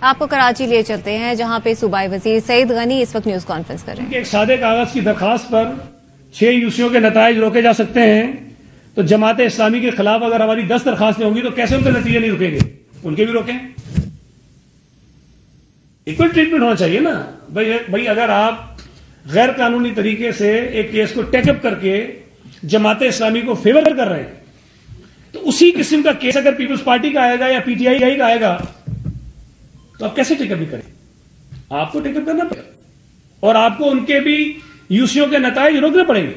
آپ کو کراچی لے چلتے ہیں جہاں پہ صوبائی وزیر سعید غنی اس وقت نیوز کانفرنس کر رہے ہیں. ایک سادے کاغذ کی درخواست پر 6 یوسیوں کے نتائج روکے جا سکتے ہیں تو جماعت اسلامی کے خلاف اگر ہماری 10 درخواستیں ہوں گی تو کیسے ان کے نتیجے نہیں رکیں گے؟ ان کے بھی روکیں. ایکول ٹریٹمنٹ ہونا چاہیے نا بھائی. اگر آپ غیر قانونی طریقے سے ایک کیس کو ٹیک اپ کر کے جماعت اسلامی کو فیور کر رہے ہیں تو اسی قسم کا کیس اگر پیپلز پارٹی کا آئے گا یا پی ٹی آئی کا آئے گا تو آپ کیسے ٹیک اپ بھی کریں؟ آپ کو ٹیک اپ کرنا پڑے اور آپ کو ان کے بھی یوسیوں کے نتائج روکنے پڑیں گے.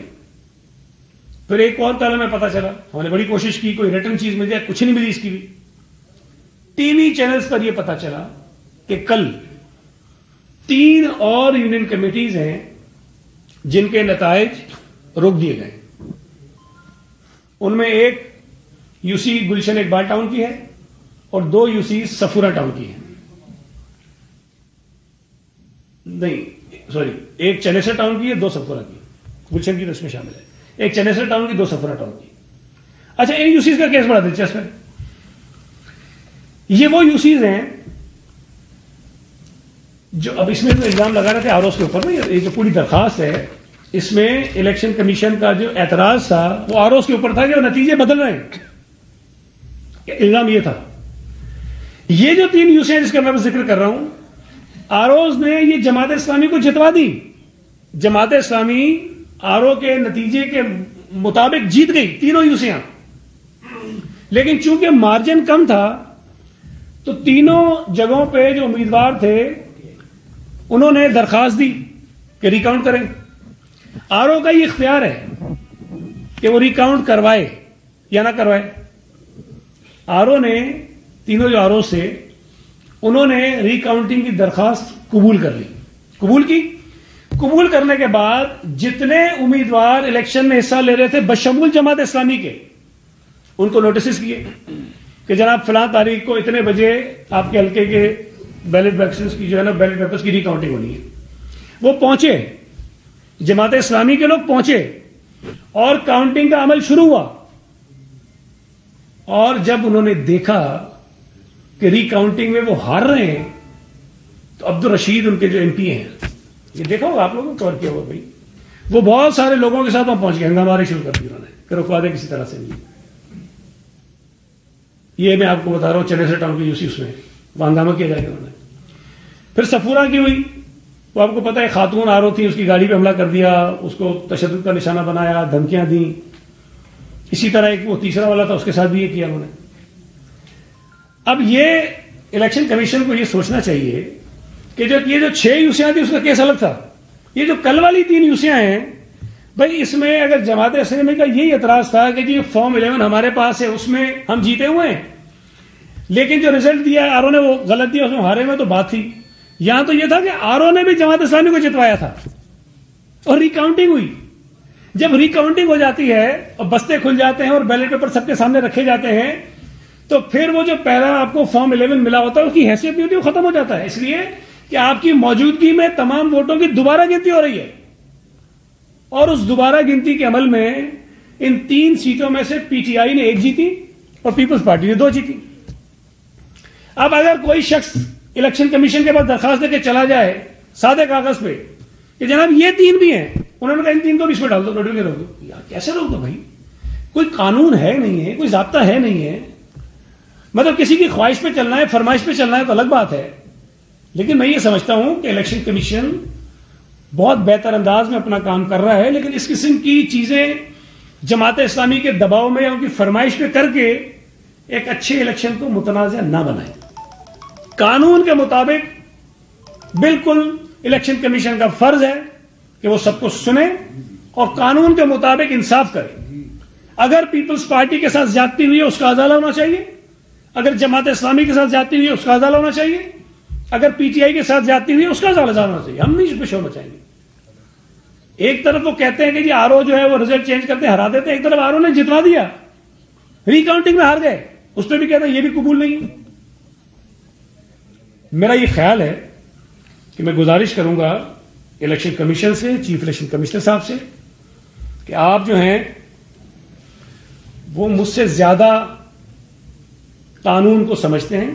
پھر ایک اور کالم میں پتا چلا, ہم نے بڑی کوشش کی کوئی ریٹرن چیز مل جائے, کچھ نہیں ملی اس کی بھی. ٹی وی چینلز پر یہ پتا چلا کہ کل 3 اور یونین کمیٹیز ہیں جن کے نتائج روک دیے گئے. ان میں ایک یوسی گلشن اقبال ٹاؤن کی ہے اور 2 یوسی سفورہ ٹاؤن کی ہے. نہیں سوری, ایک چنیسر ٹاؤن کی ہے, 2 سفورہ کی. گلشن کی تو اس میں شامل ہے. ایک چنیسر ٹاؤن کی, 2 سفورہ ٹاؤن کی. اچھا, ان یوسیز کا کیس بڑا دلچسپ ہے. یہ وہ یوسیز ہیں جو اب اس میں تو الزام لگا رہے تھے آر اوز کے اوپر. یہ جو پوری درخواست ہے اس میں الیکشن کمیشن کا جو اعتراض تھا وہ آر اوز کے اوپر تھا کہ وہ نتیجے بدل رہے ہیں. الزام یہ تھا. یہ جو 3 یوسیاں جس کا میں ذکر کر رہا ہوں, آر اوز نے یہ جماعت اسلامی کو جتوا دی. جماعت اسلامی آر او کے نتیجے کے مطابق جیت گئی 3 یوسیاں, لیکن چونکہ مارجن کم تھا تو 3 جگہوں پہ جو امیدوار تھے انہوں نے درخواست دی کہ ریکاؤنٹ کریں. آر او کا یہ اختیار ہے کہ وہ ریکاؤنٹ کروائے یا نہ کروائے. آر او نے 3 جو آر او سے انہوں نے ریکاؤنٹنگ کی درخواست قبول کر لی. قبول کرنے کے بعد جتنے امیدوار الیکشن میں حصہ لے رہے تھے بشمول جماعت اسلامی کے, ان کو نوٹسز کیے کہ جناب فلاں تاریخ کو اتنے بجے آپ کے حلقے کے بیلٹ باکسز کی جو ہے نا بیلٹ پیپرز کی ریکاؤنٹنگ ہونی ہے. وہ پہنچے, جماعت اسلامی کے لوگ پہنچے اور کاؤنٹنگ کا عمل شروع ہوا. اور جب انہوں نے دیکھا کہ ریکاؤنٹنگ میں وہ ہار رہے ہیں تو عبدالرشید ان کے جو ایم پی ہیں, یہ دیکھا ہوگا آپ لوگوں نے کور کیا ہوا بھائی, وہ بہت سارے لوگوں کے ساتھ وہاں پہنچ گئے, ہنگامہ شروع کر دیا انہوں نے کہ رکوا دیں کسی طرح سے. یہ میں آپ کو بتا رہا ہوں چنیسر ٹاؤن کی یوسی, اس میں ہنگامہ کیا جائے گا انہوں نے. پھر سفورہ کی ہوئی, وہ آپ کو پتا ہے خاتون آر او تھی, اس کی گاڑی پہ حملہ کر دیا, اس کو تشدد کا نشانہ بنایا, دھمکیاں دیں. اسی طرح ایک وہ تیسرا والا تھا, اس کے ساتھ بھی یہ کیا انہوں نے. اب یہ الیکشن کمیشن کو یہ سوچنا چاہیے کہ یہ جو 6 یوسیاں تھی اس کا کیس الگ تھا. یہ جو کل والی 3 یوسیاں ہیں بھائی, اس میں اگر جماعت اسلامی کا یہی اعتراض تھا کہ جی فارم 11 ہمارے پاس ہے, اس میں ہم جیتے ہوئے ہیں, لیکن جو رزلٹ دیا ہے آر او نے وہ غلط دیا, اس میں ہارے میں تو بات تھی. یہاں تو یہ تھا کہ آر او نے بھی جماعت اسلامی کو جتوایا تھا اور ریکاؤنٹنگ ہوئی. جب ریکاؤنٹنگ ہو جاتی ہے اور بستے کھل جاتے ہیں اور بیلٹ پیپر سب کے سامنے رکھے جاتے ہیں تو پھر وہ جو پہلا آپ کو فارم 11 ملا ہوتا ہے اس کی حیثیت نہیں ہوتی, وہ ختم ہو جاتا ہے. اس لیے کہ آپ کی موجودگی میں تمام ووٹوں کی دوبارہ گنتی ہو رہی ہے, اور اس دوبارہ گنتی کے عمل میں ان 3 سیٹوں میں سے پی ٹی آئی نے 1 جیتی اور پیپلز پارٹی نے 2 جیتی. اب اگر کوئی شخص الیکشن کمیشن کے پاس درخواست دے کے چلا جائے سادے کاغذ پہ کہ جناب یہ 3 بھی ہیں, انہوں نے کہا ان 3 کو بھی اس میں ڈال دو, روک دو. یار کیسے روک دو بھائی, کوئی قانون ہے نہیں ہے, کوئی ضابطہ ہے نہیں ہے. مطلب کسی کی خواہش پہ چلنا ہے, فرمائش پہ چلنا ہے تو الگ بات ہے, لیکن میں یہ سمجھتا ہوں کہ الیکشن کمیشن بہت بہتر انداز میں اپنا کام کر رہا ہے, لیکن اس قسم کی چیزیں جماعت اسلامی کے دباؤ میں یا ان کی فرمائش پہ کر کے ایک اچھے الیکشن کو متنازع نہ بنائیں. قانون کے مطابق بالکل الیکشن کمیشن کا فرض ہے کہ وہ سب کو سنے اور قانون کے مطابق انصاف کرے. اگر پیپلز پارٹی کے ساتھ زیادتی ہوئی ہے اس کا ازالہ ہونا چاہیے, اگر جماعت اسلامی کے ساتھ زیادتی ہوئی ہے اس کا ازالہ ہونا چاہیے, اگر پی ٹی آئی کے ساتھ زیادتی ہوئی ہے اس کا ازالہ ہونا چاہیے. ہم نہیں اس پہ شو مچائیں گے. ایک طرف وہ کہتے ہیں کہ جی آر او جو ہے وہ رزلٹ چینج کرتے ہرا دیتے ہیں, ایک طرف آر او نے جتوا دیا, ریکاؤنٹنگ میں ہار گئے, اس پہ بھی کہتے ہیں یہ بھی قبول نہیں. میرا یہ خیال ہے کہ میں گزارش کروں گا الیکشن کمیشن سے, چیف الیکشن کمشنر صاحب سے, کہ آپ جو ہیں وہ مجھ سے زیادہ قانون کو سمجھتے ہیں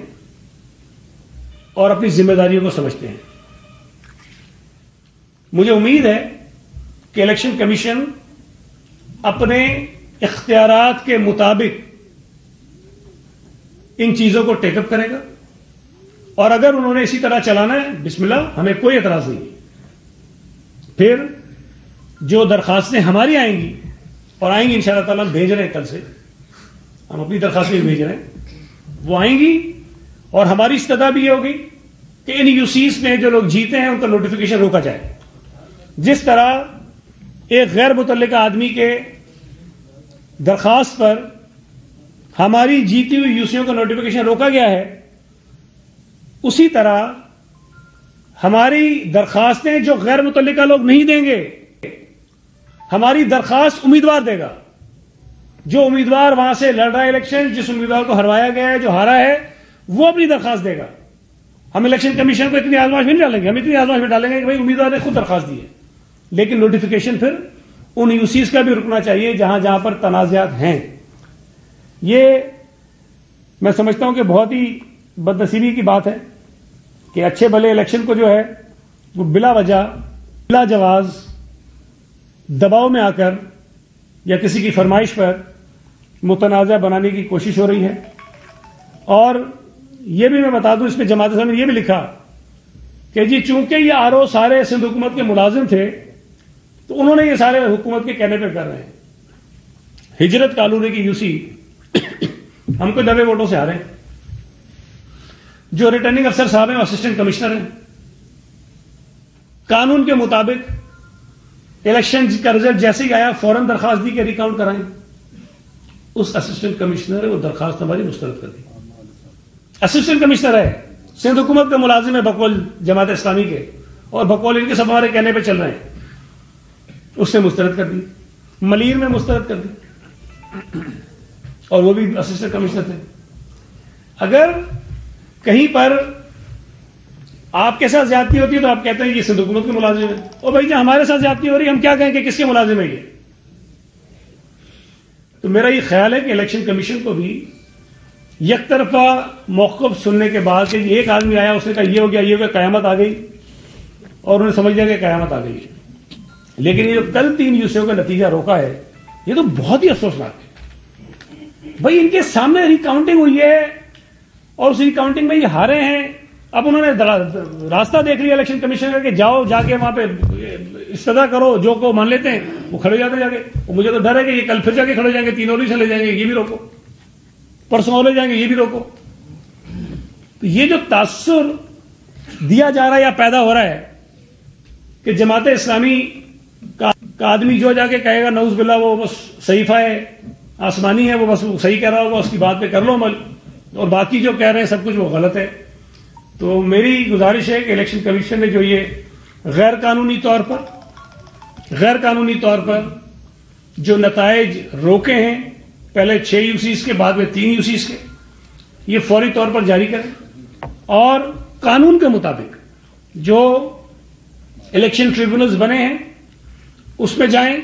اور اپنی ذمہ داریوں کو سمجھتے ہیں. مجھے امید ہے کہ الیکشن کمیشن اپنے اختیارات کے مطابق ان چیزوں کو ٹیک اپ کرے گا, اور اگر انہوں نے اسی طرح چلانا ہے بسم اللہ, ہمیں کوئی اعتراض نہیں. پھر جو درخواستیں ہماری آئیں گی اور آئیں گی انشاءاللہ تعالیٰ ہم بھیج رہے ہیں, کل سے ہم اپنی درخواستیں بھیج رہے ہیں, وہ آئیں گی اور ہماری استدعا بھی یہ ہوگی کہ ان یوسیز میں جو لوگ جیتے ہیں ان کا نوٹیفیکیشن روکا جائے. جس طرح ایک غیر متعلقہ آدمی کے درخواست پر ہماری جیتی ہوئی یوسیوں کا نوٹیفیکیشن روکا گیا ہے, اسی طرح ہماری درخواستیں جو غیر متعلقہ لوگ نہیں دیں گے, ہماری درخواست امیدوار دے گا. جو امیدوار وہاں سے لڑ رہا ہے الیکشن, جس امیدوار کو ہروایا گیا ہے, جو ہارا ہے, وہ اپنی درخواست دے گا. ہم الیکشن کمیشن کو اتنی آزمائش میں نہیں ڈالیں گے, ہم اتنی آزمائش میں ڈالیں گے کہ بھائی امیدوار نے خود درخواست دی ہے, لیکن نوٹیفیکیشن پھر ان یوسیز کا بھی رکنا چاہیے جہاں جہاں پر تنازعات ہیں. یہ میں سمجھتا ہوں کہ بہت ہی بد نصیبی کی بات ہے کہ اچھے بھلے الیکشن کو جو ہے وہ بلا وجہ, بلا جواز, دباؤ میں آ کر یا کسی کی فرمائش پر متنازع بنانے کی کوشش ہو رہی ہے. اور یہ بھی میں بتا دوں, اس میں جماعت اسلامی نے یہ بھی لکھا کہ جی چونکہ یہ آرو سارے سندھ حکومت کے ملازم تھے تو انہوں نے یہ سارے حکومت کے کہنے پہ کر رہے ہیں. ہجرت کالونی کی یوسی ہم کو 90 ووٹوں سے ہارے ہیں. جو ریٹرننگ افسر صاحب ہیں اسسٹنٹ کمشنر ہیں, قانون کے مطابق الیکشن کا رزلٹ جیسے ہی آیا فوراً درخواست دی کہ ریکاؤنٹ کرائیں. اس اسسٹنٹ کمشنر نے وہ درخواست ہماری مسترد کر دی. اسسٹنٹ کمشنر ہے, سندھ حکومت کا ملازم ہے بقول جماعت اسلامی کے, اور بقول ان کے سب ہمارے کہنے پہ چل رہے ہیں. اس نے مسترد کر دی, ملیر میں مسترد کر دی, اور وہ بھی اسسٹنٹ کمشنر تھے. اگر کہیں پر آپ کے ساتھ زیادتی ہوتی ہے تو آپ کہتے ہیں یہ سندھ حکومت کے ملازم ہیں, اور بھائی جب ہمارے ساتھ زیادتی ہو رہی ہے ہم کیا کہیں کہ کس کے ملازم ہے یہ. تو میرا یہ خیال ہے کہ الیکشن کمیشن کو بھی یک طرفہ موقف سننے کے بعد کہ ایک آدمی آیا اس نے کہا یہ ہو گیا, یہ ہو گیا, قیامت آ گئی, اور انہوں نے سمجھ لیا کہ قیامت آ گئی. لیکن یہ جو کل 3 یوسیوں کا نتیجہ روکا ہے یہ تو بہت ہی افسوسناک ہے. بھائی ان کے سامنے ریکاؤنٹنگ ہوئی ہے اور اس ریکاؤنٹنگ میں یہ ہارے ہیں. اب انہوں نے راستہ دیکھ لیا الیکشن کمیشن کا کہ جاؤ جا کے وہاں پہ استدعا کرو, جو کو مان لیتے ہیں وہ کھڑے جاتے جا کے. مجھے تو ڈر ہے کہ یہ کل پھر جا کے کھڑے جائیں گے, 3 اور چلے جائیں گے, یہ بھی روکو, پرسوں اور لے جائیں گے, یہ بھی روکو. تو یہ جو تاثر دیا جا رہا ہے یا پیدا ہو رہا ہے کہ جماعت اسلامی کا آدمی جو جا کے کہے گا نعوذ باللہ وہ بس صحیفہ ہے آسمانی ہے, وہ بس صحیح کہہ رہا ہوگا, اس کی بات پہ کر لو عمل, اور باقی جو کہہ رہے ہیں سب کچھ وہ غلط ہے. تو میری گزارش ہے کہ الیکشن کمیشن نے جو یہ غیر قانونی طور پر جو نتائج روکے ہیں, پہلے 6 یوسیز کے, بعد میں 3 یوسیز کے, یہ فوری طور پر جاری کریں اور قانون کے مطابق جو الیکشن ٹریبونلز بنے ہیں اس میں جائیں.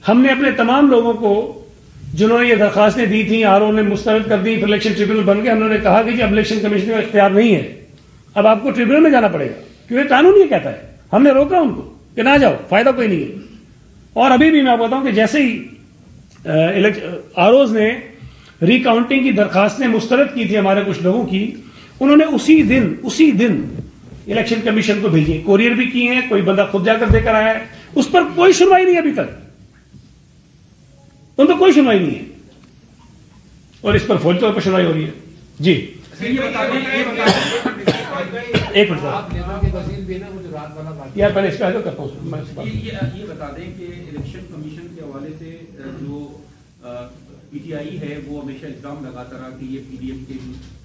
ہم نے اپنے تمام لوگوں کو جنہوں نے یہ درخواستیں دی تھیں آرو نے مسترد کر دی, پھر الیکشن ٹریبونل بن گئے, ہم نے کہا کہ جی اب الیکشن کمیشن کا اختیار نہیں ہے, اب آپ کو ٹریبونل میں جانا پڑے گا کیونکہ قانون یہ کہتا ہے. ہم نے روکا ان کو کہ نہ جاؤ, فائدہ کوئی نہیں ہے. اور ابھی بھی میں آپ بتاؤں کہ جیسے ہی آروز نے ریکاؤنٹنگ کی درخواستیں مسترد کی تھی ہمارے کچھ لوگوں کی, انہوں نے اسی دن الیکشن کمیشن کو بھیجی, کوریئر بھی کی ہیں, کوئی بندہ خود جا کر دے کر آیا ہے. اس پر کوئی سنوائی نہیں ابھی تک, ان پر کوئی سنوائی نہیں ہے, اور اس پر فوری طور پر سنوائی ہو رہی ہے. جی ایک منٹ یار پہلے اس پہ کرتا ہوں. یہ بتا دیں کہ الیکشن کمیشن کے حوالے سے جو پی ٹی آئی ہے وہ ہمیشہ الزام لگاتا رہا کہ یہ پی ڈی ایم کے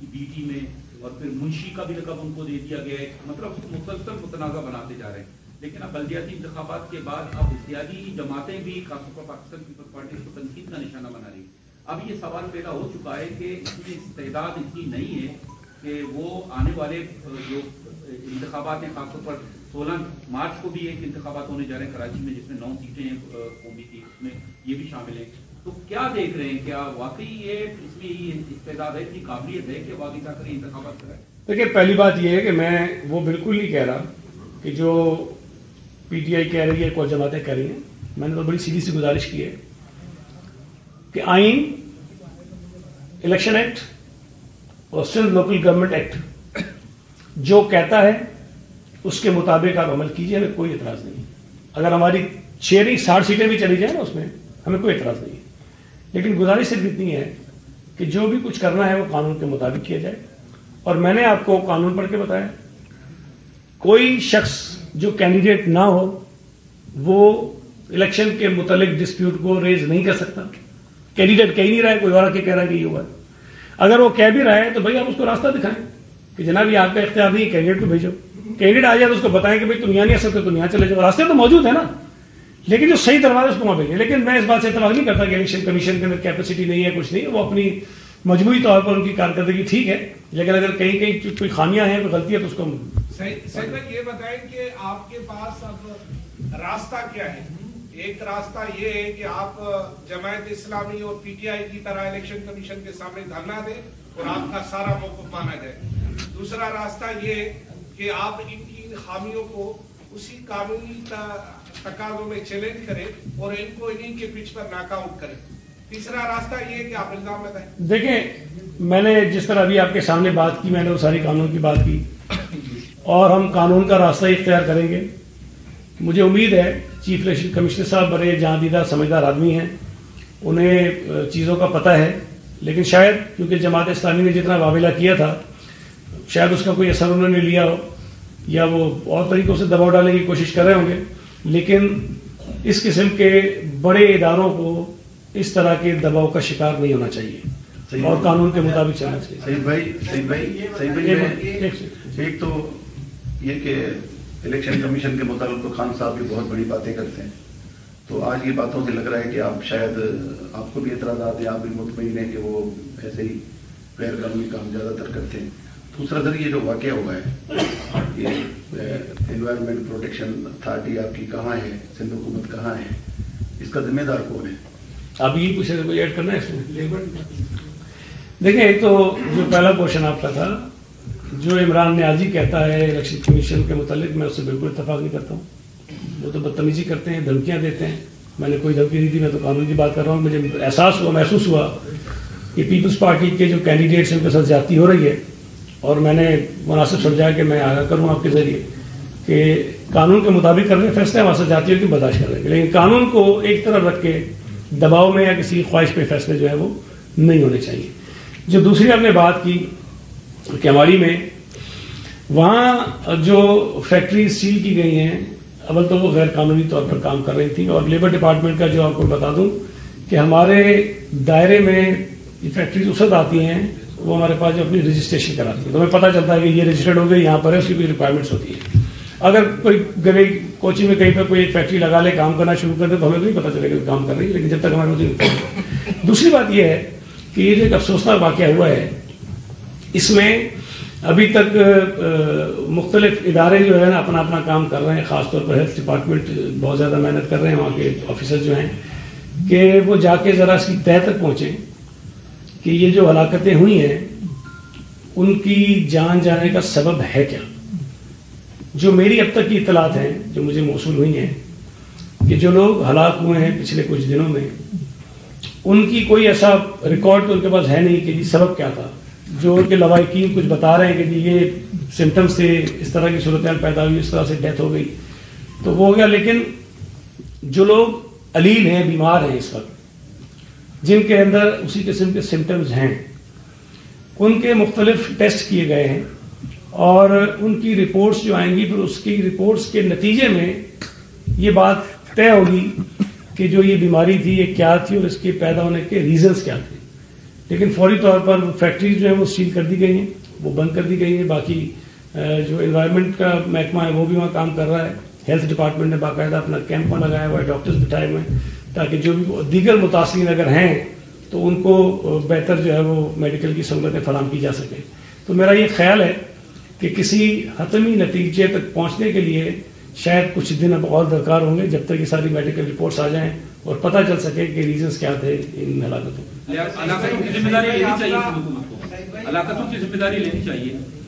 بی ٹی میں, اور پھر منشی کا بھی لقب ان کو دے دیا گیا ہے, مطلب مسلسل متنازع بناتے جا رہے ہیں. لیکن اب بلدیاتی انتخابات کے بعد اب اتحادی جماعتیں بھی خاص طور پر پاکستان پیپلز پارٹی کو تنقید کا نشانہ بنا رہی. اب یہ سوال پیدا ہو چکا ہے کہ اس میں استعداد اتنی نہیں ہے کہ وہ آنے والے جو انتخابات ہیں, خاص طور پر 16 مارچ کو بھی ایک انتخابات ہونے جا رہے ہیں کراچی میں جس میں 9 سیٹیں ہیں قومی کی, اس میں یہ بھی شامل ہیں. تو کیا دیکھ رہے ہیں, کیا واقعی یہ اس میں استعداد ہے, اتنی قابلیت ہے کہ واقعی جا کر انتخابات کرائے؟ دیکھیے پہلی بات یہ ہے کہ میں وہ بالکل نہیں کہہ رہا کہ جو پی ٹی آئی کہہ رہی ہے کوئی جماعتیں کہہ رہی ہیں. میں نے تو بڑی سیدھی سی گزارش کی ہے کہ آئین، الیکشن ایکٹ اور اسٹیٹ لوکل گورنمنٹ ایکٹ جو کہتا ہے اس کے مطابق آپ عمل کیجیے، ہمیں کوئی اعتراض نہیں. اگر ہماری 60 سیٹیں بھی چلی جائیں نا اس میں ہمیں کوئی اعتراض نہیں ہے. لیکن گزارش صرف اتنی ہے کہ جو بھی کچھ کرنا ہے وہ قانون کے مطابق کیا جائے. اور میں نے آپ کو قانون پڑھ کے بتایا، کوئی شخص جو کینڈیڈیٹ نہ ہو وہ الیکشن کے متعلق ڈسپیوٹ کو ریز نہیں کر سکتا. کینڈیڈیٹ کہہ نہیں رہا ہے، کوئی اور آ کے کہہ رہا ہے کہ یہ ہوا ہے. اگر وہ کہہ بھی رہا ہے تو بھائی آپ اس کو راستہ دکھائیں کہ جناب یہ آپ کا اختیار نہیں ہے، کینڈیڈیٹ کو بھیجو. کینڈیڈیٹ آ جائے تو اس کو بتائیں کہ بھائی تم یہاں نہیں آ سکتے، تم یہاں چلے جاؤ. راستے تو موجود ہے نا، لیکن جو صحیح دروازہ اس کو وہاں بھیجیں. لیکن میں اس بات سے اتفاق نہیں کرتا کہ الیکشن کمیشن کے اندر کیپیسٹی نہیں ہے، کچھ نہیں ہے. وہ اپنی مجموعی طور پر ان کی کارکردگی ٹھیک ہے، لیکن اگر کہیں کہیں کوئی خامیاں ہیں، کوئی غلطی ہے تو اس کو سید بھائی یہ بتائیں کہ آپ کے پاس اب راستہ کیا ہے؟ ایک راستہ یہ ہے کہ آپ جماعت اسلامی اور پی ٹی آئی کی طرح الیکشن کمیشن کے سامنے دھرنا دیں اور آپ کا سارا موقف مانا جائے. دوسرا راستہ یہ کہ آپ ان کی خامیوں کو اسی قانونی تقاضوں میں چیلنج کریں اور ان کو انہی کے پچ پر ناک آؤٹ کریں. تیسرا راستہ یہ ہے کہ آپ الزام لگائیں. دیکھیں میں نے جس طرح ابھی آپ کے سامنے بات کی، میں نے وہ ساری قانون کی بات کی اور ہم قانون کا راستہ اختیار کریں گے. مجھے امید ہے چیف الیکشن کمشنر صاحب بڑے جہاں دیدہ سمجھدار آدمی ہیں، انہیں چیزوں کا پتہ ہے. لیکن شاید کیونکہ جماعت اسلامی نے جتنا معاملہ کیا تھا شاید اس کا کوئی اثر انہوں نے لیا ہو، یا وہ اور طریقوں سے دباؤ ڈالنے کی کوشش کر رہے ہوں گے. لیکن اس قسم کے بڑے اداروں کو اس طرح کے دباؤ کا شکار نہیں ہونا چاہیے اور قانون کے مطابق چلنا چاہیے. صحیح بھائی ایک تو یہ کہ الیکشن کمیشن کے متعلق تو خان صاحب بھی بہت بڑی باتیں کرتے ہیں، تو آج کی باتوں سے لگ رہا ہے کہ آپ شاید آپ کو بھی اعتراضات ہیں، آپ بھی مطمئن ہیں کہ وہ ایسے ہی غیر قانونی کام زیادہ تر کرتے ہیں. دوسرا سر یہ جو واقعہ ہوا ہے، یہ انوائرمنٹ پروٹیکشن اتھارٹی آپ کی کہاں ہے، سندھ حکومت کہاں ہے، اس کا ذمہ دار کون ہے؟ اب یہ کچھ ایڈ کرنا ہے اس میں. دیکھیں ایک تو جو پہلا کوشچن آپ کا تھا، جو عمران نیازی کہتا ہے الیکشن کمیشن کے متعلق، میں اس سے بالکل اتفاق نہیں کرتا ہوں. وہ تو بدتمیزی کرتے ہیں، دھمکیاں دیتے ہیں. میں نے کوئی دھمکی نہیں دی، میں تو قانون کی بات کر رہا ہوں. مجھے محسوس ہوا کہ پیپلز پارٹی کے جو کینڈیڈیٹس ہیں ان کے ساتھ زیادتی ہو رہی ہے، اور میں نے مناسب سمجھا کہ میں آگاہ کروں آپ کے ذریعے کہ قانون کے مطابق کر رہے ہیں فیصلے، ہمارے ساتھ جاتیوں کی برداشت کر رہے ہیں. لیکن قانون کو ایک طرف رکھ کے دباؤ میں یا کسی خواہش پہ فیصلے جو ہے وہ نہیں ہونے چاہیے. جو دوسری آپ نے بات کی کیماڑی میں، وہاں جو فیکٹری سیل کی گئی ہیں، اول تو وہ غیر قانونی طور پر کام کر رہی تھیں. اور لیبر ڈپارٹمنٹ کا جو آپ کو بتا دوں کہ ہمارے دائرے میں یہ فیکٹریز اس وقت آتی ہیں، وہ ہمارے پاس جو اپنی رجسٹریشن کراتی ہیں تو ہمیں پتہ چلتا ہے کہ یہ رجسٹرڈ ہو گئی، یہاں پر ہے، اس کی کوئی ریکوائرمنٹس ہوتی ہے. اگر کوئی کوچی میں کہیں پہ کوئی ایک فیکٹری لگا لے، کام کرنا شروع کر دے تو ہمیں تو نہیں پتہ چلے گا کہ کام کر رہی ہے، لیکن جب تک ہمارے مجھے. دوسری بات یہ ہے کہ یہ جو ایک افسوسناک واقعہ ہوا ہے، اس میں ابھی تک مختلف ادارے جو ہے نا اپنا اپنا کام کر رہے ہیں. خاص طور پر ہیلتھ ڈپارٹمنٹ بہت زیادہ محنت کر رہے ہیں، وہاں کے آفیسر جو ہیں کہ وہ جا کے ذرا اس کی تہہ تک پہنچیں کہ یہ جو ہلاکتیں ہوئی ہیں ان کی جان جانے کا سبب ہے کیا. جو میری اب تک کی اطلاعات ہیں جو مجھے موصول ہوئی ہیں کہ جو لوگ ہلاک ہوئے ہیں پچھلے کچھ دنوں میں، ان کی کوئی ایسا ریکارڈ تو ان کے پاس ہے نہیں کہ جی سبب کیا تھا. جو ان کے لواحقین کچھ بتا رہے ہیں کہ جی یہ سمٹمز سے اس طرح کی صورتحال پیدا ہوئی، اس طرح سے ڈیتھ ہو گئی، تو وہ ہو گیا. لیکن جو لوگ علیل ہیں، بیمار ہیں اس وقت، جن کے اندر اسی قسم کے سمٹمز ہیں، ان کے مختلف ٹیسٹ کیے گئے ہیں اور ان کی رپورٹس جو آئیں گی، پھر اس کی رپورٹس کے نتیجے میں یہ بات طے ہوگی کہ جو یہ بیماری تھی یہ کیا تھی اور اس کے پیدا ہونے کے ریزنز کیا تھے. لیکن فوری طور پر فیکٹریز جو ہیں وہ سیل کر دی گئی ہیں، وہ بند کر دی گئی ہیں. باقی جو انوائرمنٹ کا محکمہ ہے وہ بھی وہاں کام کر رہا ہے. ہیلتھ ڈپارٹمنٹ نے باقاعدہ اپنا کیمپ وہاں لگایا ہوا ہے، ڈاکٹرز بٹھائے ہوئے ہیں تاکہ جو بھی دیگر متاثرین اگر ہیں تو ان کو بہتر جو ہے وہ میڈیکل کی سہولتیں فراہم کی جا سکیں. تو میرا یہ خیال ہے کہ کسی حتمی نتیجے تک پہنچنے کے لیے شاید کچھ دن اب اور درکار ہوں گے، جب تک یہ ساری میڈیکل رپورٹس آ جائیں اور پتہ چل سکے کہ ریزنز کیا تھے ان ہلاکتوں کے. ہلاکتوں کی ذمہ داری لینی چاہیے حکومت کو، ہلاکتوں کی ذمہ داری لینی چاہیے.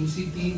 UC3